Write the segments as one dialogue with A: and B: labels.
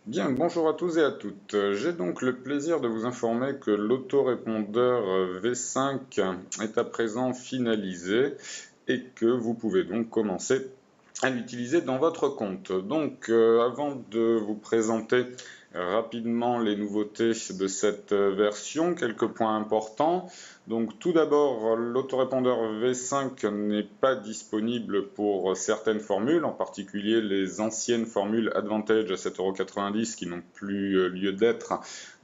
A: Bien, bonjour à tous et à toutes. J'ai donc le plaisir de vous informer que l'autorépondeur V5 est à présent finalisé et que vous pouvez donc commencer à l'utiliser dans votre compte. Donc, avant de vous présenter rapidement les nouveautés de cette version, quelques points importants. Donc, tout d'abord, l'autorépondeur V5 n'est pas disponible pour certaines formules, en particulier les anciennes formules Advantage à 7,90 € qui n'ont plus lieu d'être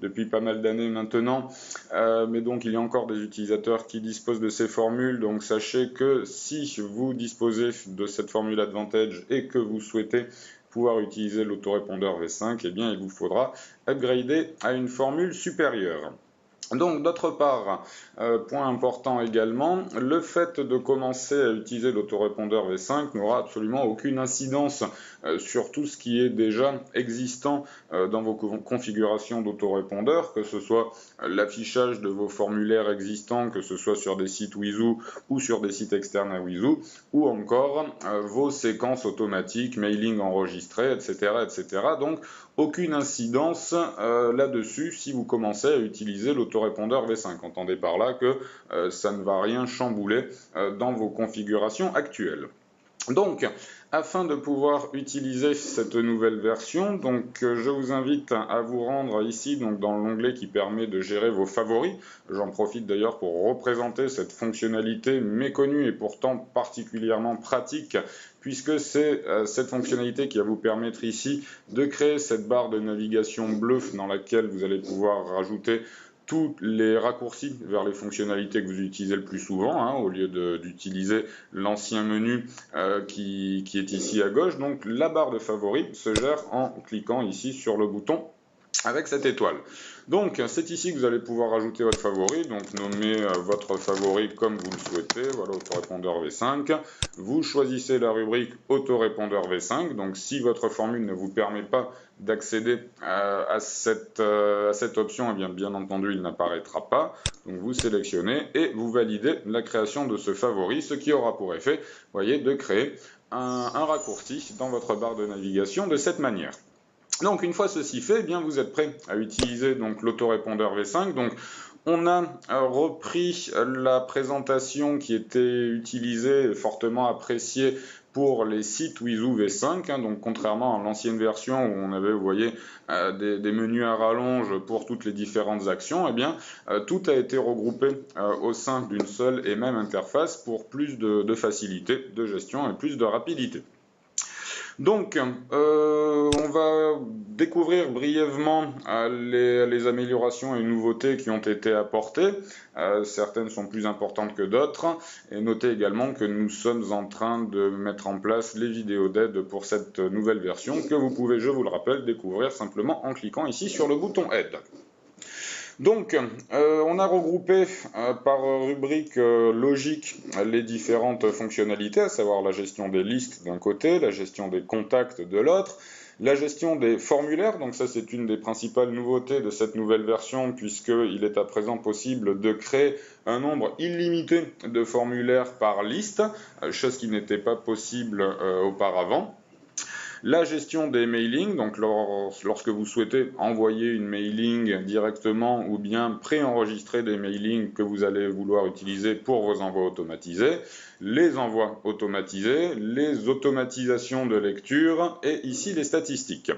A: depuis pas mal d'années maintenant. Mais donc, il y a encore des utilisateurs qui disposent de ces formules. Donc, sachez que si vous disposez de cette formule Advantage et que vous souhaitez pouvoir utiliser l'autorépondeur V5, eh bien, il vous faudra upgrader à une formule supérieure. Donc, d'autre part, point important également, le fait de commencer à utiliser l'autorépondeur V5 n'aura absolument aucune incidence sur tout ce qui est déjà existant dans vos configurations d'autorépondeur, que ce soit l'affichage de vos formulaires existants, que ce soit sur des sites Wizu ou sur des sites externes à Wizu, ou encore vos séquences automatiques, mailing enregistrées, etc., etc. Donc, aucune incidence là-dessus si vous commencez à utiliser l'autorépondeur V5. Entendez par là que ça ne va rien chambouler dans vos configurations actuelles. Donc, afin de pouvoir utiliser cette nouvelle version, je vous invite à vous rendre ici dans l'onglet qui permet de gérer vos favoris. J'en profite d'ailleurs pour représenter cette fonctionnalité méconnue et pourtant particulièrement pratique, puisque c'est cette fonctionnalité qui va vous permettre ici de créer cette barre de navigation bleue dans laquelle vous allez pouvoir rajouter tous les raccourcis vers les fonctionnalités que vous utilisez le plus souvent, au lieu d'utiliser l'ancien menu qui est ici à gauche. Donc la barre de favoris se gère en cliquant ici sur le bouton avec cette étoile. Donc c'est ici que vous allez pouvoir ajouter votre favori, donc nommez votre favori comme vous le souhaitez, voilà, autorépondeur V5. Vous choisissez la rubrique autorépondeur V5, donc si votre formule ne vous permet pas d'accéder à cette option, eh bien entendu il n'apparaîtra pas. Donc vous sélectionnez et vous validez la création de ce favori, ce qui aura pour effet, voyez, de créer un raccourci dans votre barre de navigation de cette manière. Donc une fois ceci fait, eh bien vous êtes prêt à utiliser l'autorépondeur V5. Donc on a repris la présentation qui était utilisée, fortement appréciée pour les sites Wizu V5, donc contrairement à l'ancienne version où on avait, vous voyez, des menus à rallonge pour toutes les différentes actions, eh bien tout a été regroupé au sein d'une seule et même interface pour plus de facilité de gestion et plus de rapidité. Donc, on va découvrir brièvement les améliorations et nouveautés qui ont été apportées. Certaines sont plus importantes que d'autres. Et notez également que nous sommes en train de mettre en place les vidéos d'aide pour cette nouvelle version que vous pouvez, je vous le rappelle, découvrir simplement en cliquant ici sur le bouton aide. Donc, on a regroupé par rubrique logique les différentes fonctionnalités, à savoir la gestion des listes d'un côté, la gestion des contacts de l'autre, la gestion des formulaires. Donc ça, c'est une des principales nouveautés de cette nouvelle version, puisqu'il est à présent possible de créer un nombre illimité de formulaires par liste, chose qui n'était pas possible auparavant. La gestion des mailings, donc lorsque vous souhaitez envoyer une mailing directement ou bien préenregistrer des mailings que vous allez vouloir utiliser pour vos envois automatisés, les envois automatisés, les automatisations de lecture et ici les statistiques.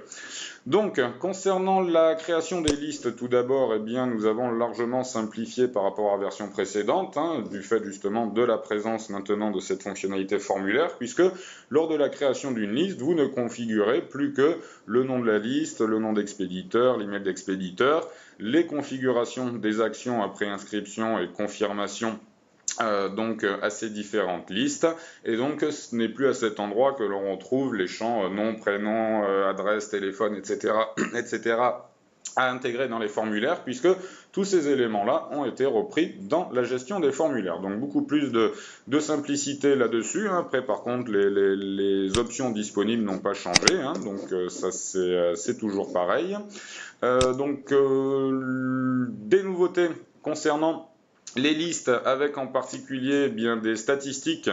A: Donc, concernant la création des listes, tout d'abord, eh bien, nous avons largement simplifié par rapport à la version précédente, du fait justement de la présence maintenant de cette fonctionnalité formulaire, puisque lors de la création d'une liste, vous ne configurez plus que le nom de la liste, le nom d'expéditeur, l'email d'expéditeur, les configurations des actions après inscription et confirmation à ces différentes listes, et donc ce n'est plus à cet endroit que l'on retrouve les champs nom, prénom, adresse, téléphone, etc., etc., à intégrer dans les formulaires, puisque tous ces éléments-là ont été repris dans la gestion des formulaires. Donc beaucoup plus de simplicité là-dessus. Après, par contre, les options disponibles n'ont pas changé, donc ça c'est toujours pareil. Des nouveautés concernant les listes avec en particulier eh bien des statistiques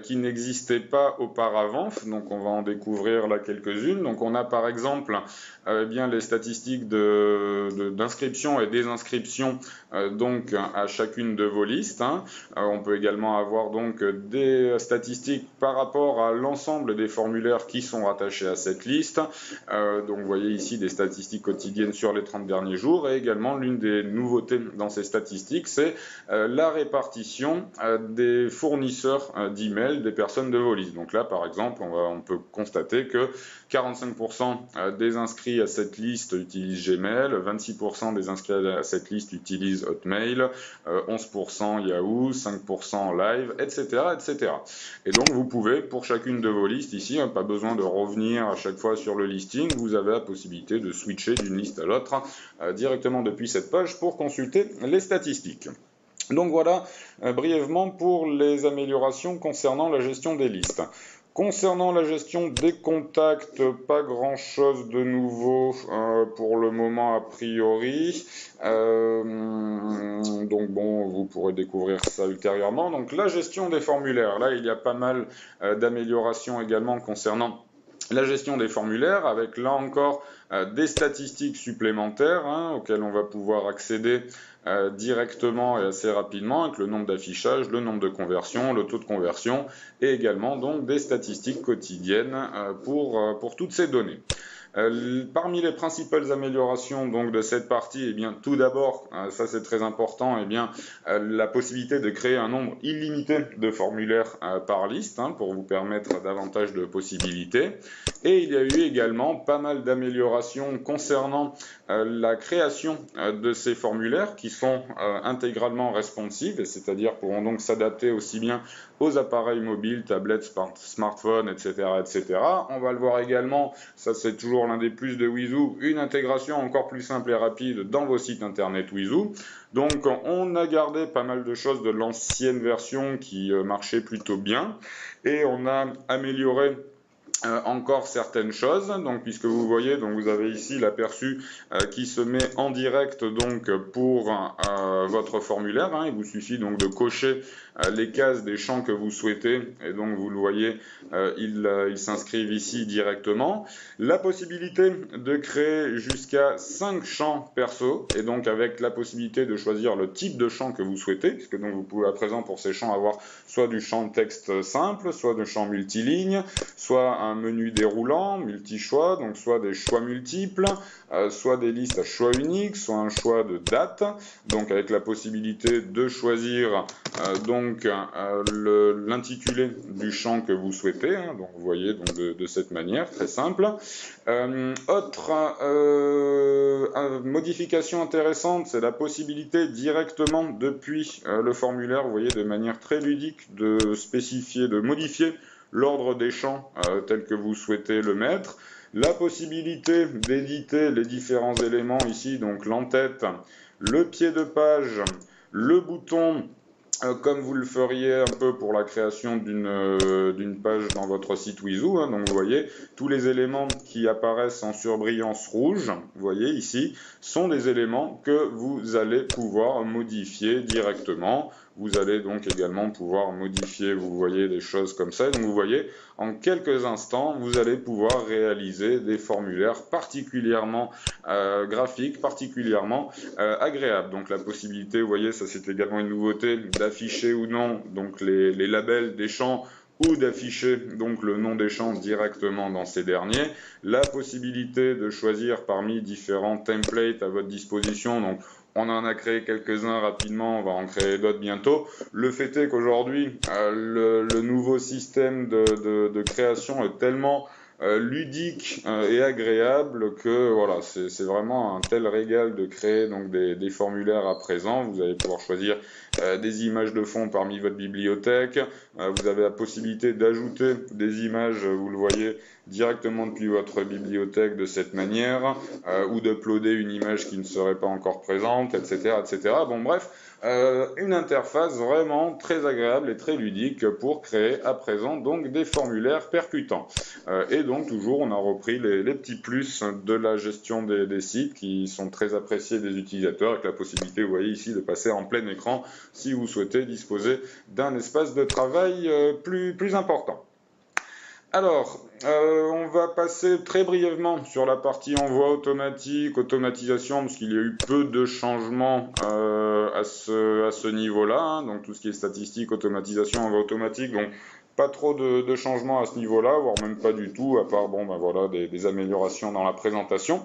A: qui n'existaient pas auparavant, donc on va en découvrir là quelques-unes. Donc on a par exemple eh bien les statistiques d'inscription et désinscription donc à chacune de vos listes. On peut également avoir donc des statistiques par rapport à l'ensemble des formulaires qui sont rattachés à cette liste. Donc vous voyez ici des statistiques quotidiennes sur les 30 derniers jours, et également l'une des nouveautés dans ces statistiques, c'est la répartition des fournisseurs d'emails des personnes de vos listes. Donc là, par exemple, on peut constater que 45% des inscrits à cette liste utilisent Gmail, 26% des inscrits à cette liste utilisent Hotmail, 11% Yahoo, 5% Live, etc., etc. Et donc, vous pouvez, pour chacune de vos listes ici, pas besoin de revenir à chaque fois sur le listing, vous avez la possibilité de switcher d'une liste à l'autre directement depuis cette page pour consulter les statistiques. Donc voilà brièvement pour les améliorations concernant la gestion des listes. Concernant la gestion des contacts, pas grand chose de nouveau pour le moment a priori. Donc bon, vous pourrez découvrir ça ultérieurement. Donc la gestion des formulaires, là il y a pas mal d'améliorations également concernant la gestion des formulaires, avec là encore des statistiques supplémentaires auxquelles on va pouvoir accéder directement et assez rapidement, avec le nombre d'affichages, le nombre de conversions, le taux de conversion, et également donc des statistiques quotidiennes pour toutes ces données. Parmi les principales améliorations donc de cette partie, eh bien tout d'abord, ça c'est très important, eh bien la possibilité de créer un nombre illimité de formulaires par liste pour vous permettre davantage de possibilités. Et il y a eu également pas mal d'améliorations concernant la création de ces formulaires qui sont intégralement responsives, c'est-à-dire pourront donc s'adapter aussi bien aux appareils mobiles, tablettes, smartphones, etc., etc. On va le voir également, ça c'est toujours l'un des plus de Wizoo, une intégration encore plus simple et rapide dans vos sites internet Wizoo. Donc on a gardé pas mal de choses de l'ancienne version qui marchait plutôt bien, et on a amélioré encore certaines choses, donc puisque vous voyez, donc vous avez ici l'aperçu qui se met en direct donc pour votre formulaire. Il vous suffit donc de cocher les cases des champs que vous souhaitez, et donc vous le voyez, ils s'inscrivent ici directement. La possibilité de créer jusqu'à 5 champs perso, et donc avec la possibilité de choisir le type de champ que vous souhaitez, puisque donc vous pouvez à présent pour ces champs avoir soit du champ texte simple, soit du champ multiligne, soit un menu déroulant, multi-choix, donc soit des choix multiples, soit des listes à choix unique, soit un choix de date, donc avec la possibilité de choisir donc l'intitulé du champ que vous souhaitez, donc vous voyez donc de cette manière, très simple. Autre modification intéressante, c'est la possibilité directement depuis le formulaire, vous voyez, de manière très ludique, de spécifier, de modifier l'ordre des champs tel que vous souhaitez le mettre, la possibilité d'éditer les différents éléments ici, donc l'entête, le pied de page, le bouton, comme vous le feriez un peu pour la création d'une page dans votre site Wizoo, donc vous voyez, tous les éléments qui apparaissent en surbrillance rouge, vous voyez ici, sont des éléments que vous allez pouvoir modifier directement. Vous allez donc également pouvoir modifier, vous voyez, des choses comme ça. Donc vous voyez, en quelques instants, vous allez pouvoir réaliser des formulaires particulièrement graphiques, particulièrement agréables. Donc la possibilité, vous voyez, ça c'est également une nouveauté, d'afficher ou non donc les labels des champs, ou d'afficher donc le nom des champs directement dans ces derniers, la possibilité de choisir parmi différents templates à votre disposition, donc on en a créé quelques-uns rapidement, on va en créer d'autres bientôt. Le fait est qu'aujourd'hui, le nouveau système de création est tellement ludique et agréable que voilà, c'est vraiment un tel régal de créer donc des formulaires à présent. Vous allez pouvoir choisir des images de fond parmi votre bibliothèque. Vous avez la possibilité d'ajouter des images, vous le voyez, directement depuis votre bibliothèque de cette manière, ou d'uploader une image qui ne serait pas encore présente, etc., etc. Bon, bref, une interface vraiment très agréable et très ludique pour créer à présent donc des formulaires percutants. Et donc toujours on a repris les petits plus de la gestion des sites qui sont très appréciés des utilisateurs, avec la possibilité, vous voyez ici, de passer en plein écran si vous souhaitez disposer d'un espace de travail plus important. Alors, on va passer très brièvement sur la partie envoi automatique, automatisation, parce qu'il y a eu peu de changements à ce niveau-là, hein, donc tout ce qui est statistique, automatisation, envoi automatique, donc pas trop de changements à ce niveau-là, voire même pas du tout, à part bon, ben voilà, des améliorations dans la présentation.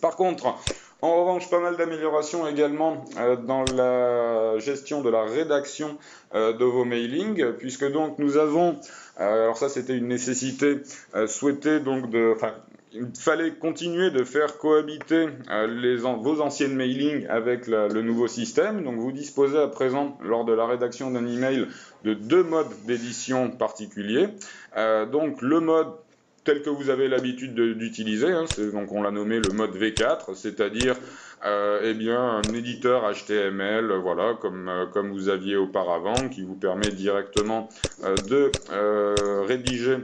A: Par contre, en revanche, pas mal d'améliorations également dans la gestion de la rédaction de vos mailings, puisque donc nous avons, alors ça c'était une nécessité souhaitée donc il fallait continuer de faire cohabiter vos anciennes mailings avec le nouveau système. Donc vous disposez à présent, lors de la rédaction d'un email, de deux modes d'édition particuliers. Donc le mode tel que vous avez l'habitude d'utiliser, hein, donc on l'a nommé le mode V4, c'est-à-dire eh bien, un éditeur HTML, voilà, comme vous aviez auparavant, qui vous permet directement de rédiger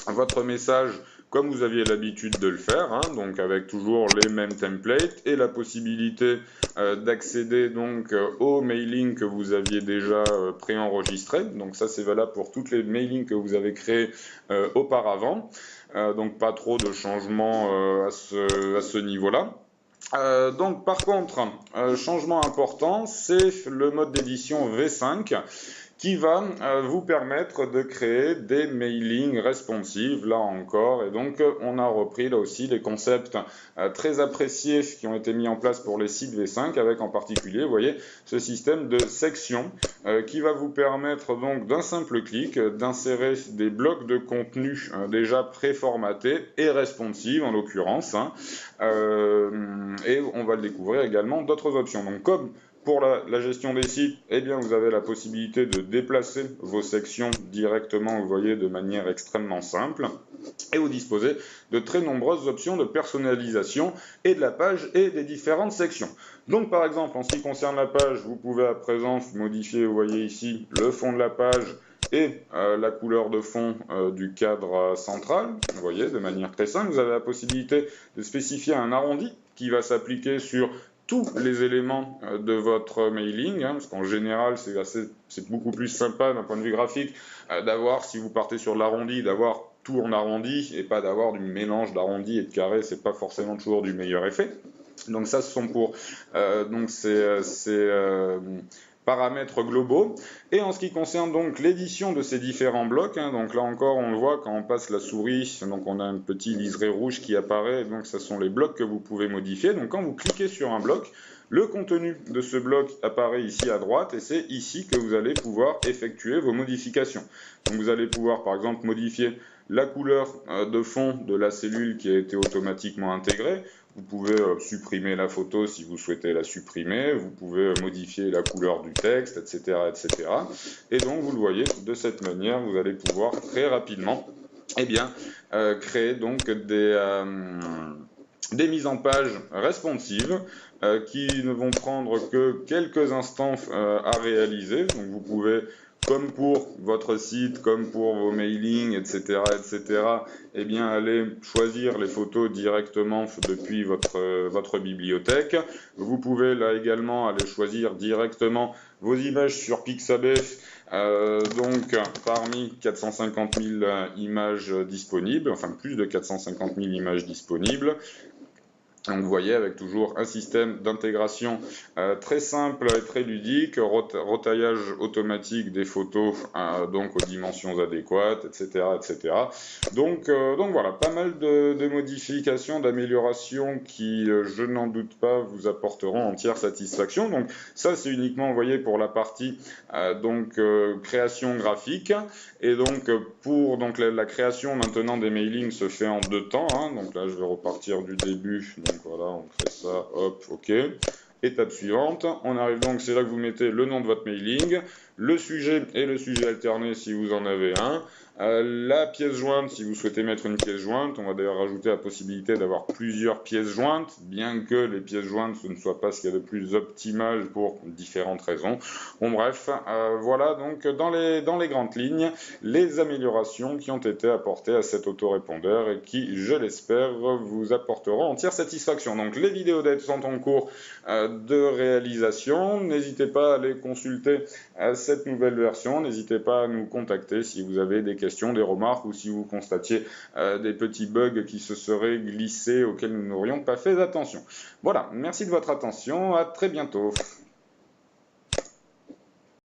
A: votre message comme vous aviez l'habitude de le faire, hein, donc avec toujours les mêmes templates et la possibilité d'accéder donc aux mailings que vous aviez déjà préenregistrés. Donc ça c'est valable pour toutes les mailings que vous avez créés auparavant. Donc pas trop de changements à ce niveau-là. Donc par contre, changement important, c'est le mode d'édition V5 qui va vous permettre de créer des mailings responsives, là encore, et donc on a repris là aussi les concepts très appréciés qui ont été mis en place pour les sites V5, avec en particulier, vous voyez, ce système de sections qui va vous permettre donc d'un simple clic d'insérer des blocs de contenu déjà préformatés et responsives en l'occurrence, hein, et on va le découvrir également d'autres options. Donc comme pour la gestion des sites, eh bien, vous avez la possibilité de déplacer vos sections directement, vous voyez, de manière extrêmement simple. Et vous disposez de très nombreuses options de personnalisation et de la page et des différentes sections. Donc, par exemple, en ce qui concerne la page, vous pouvez à présent modifier, vous voyez ici, le fond de la page et la couleur de fond du cadre central. Vous voyez, de manière très simple, vous avez la possibilité de spécifier un arrondi qui va s'appliquer sur tous les éléments de votre mailing, hein, parce qu'en général, c'est beaucoup plus sympa d'un point de vue graphique d'avoir, si vous partez sur l'arrondi, d'avoir tout en arrondi et pas d'avoir du mélange d'arrondi et de carré, c'est pas forcément toujours du meilleur effet. Donc ça, ce sont pour donc ces paramètres globaux. Et en ce qui concerne donc l'édition de ces différents blocs, hein, donc là encore on le voit quand on passe la souris, donc on a un petit liseré rouge qui apparaît, donc ce sont les blocs que vous pouvez modifier. Donc quand vous cliquez sur un bloc, le contenu de ce bloc apparaît ici à droite et c'est ici que vous allez pouvoir effectuer vos modifications. Donc vous allez pouvoir par exemple modifier la couleur de fond de la cellule qui a été automatiquement intégrée. Vous pouvez supprimer la photo si vous souhaitez la supprimer, vous pouvez modifier la couleur du texte, etc., etc. Et donc, vous le voyez, de cette manière, vous allez pouvoir très rapidement eh bien, créer donc des mises en page responsives qui ne vont prendre que quelques instants à réaliser. Donc, vous pouvez, comme pour votre site, comme pour vos mailings, etc., eh bien, allez choisir les photos directement depuis votre bibliothèque. Vous pouvez là également aller choisir directement vos images sur Pixabay, donc parmi 450 000 images disponibles, enfin plus de 450 000 images disponibles. Donc vous voyez, avec toujours un système d'intégration très simple et très ludique, retaillage automatique des photos donc aux dimensions adéquates, etc., etc. Donc voilà, pas mal de modifications, d'améliorations qui, je n'en doute pas, vous apporteront entière satisfaction. Donc ça, c'est uniquement, vous voyez, pour la partie création graphique. Et donc pour la création maintenant des mailings se fait en deux temps, hein. Donc là, je vais repartir du début. Donc voilà, on fait ça, hop, ok. Étape suivante, on arrive donc, c'est là que vous mettez le nom de votre mailing, le sujet et le sujet alterné si vous en avez un. La pièce jointe, si vous souhaitez mettre une pièce jointe, on va d'ailleurs rajouter la possibilité d'avoir plusieurs pièces jointes, bien que les pièces jointes ce ne soit pas ce qu'il y a de plus optimal pour différentes raisons. Bon bref, voilà donc dans les grandes lignes les améliorations qui ont été apportées à cet autorépondeur et qui, je l'espère, vous apporteront entière satisfaction. Donc les vidéos d'aide sont en cours de réalisation, n'hésitez pas à aller consulter cette nouvelle version, n'hésitez pas à nous contacter si vous avez des questions, des remarques ou si vous constatiez des petits bugs qui se seraient glissés auxquels nous n'aurions pas fait attention. Voilà, merci de votre attention, à très bientôt.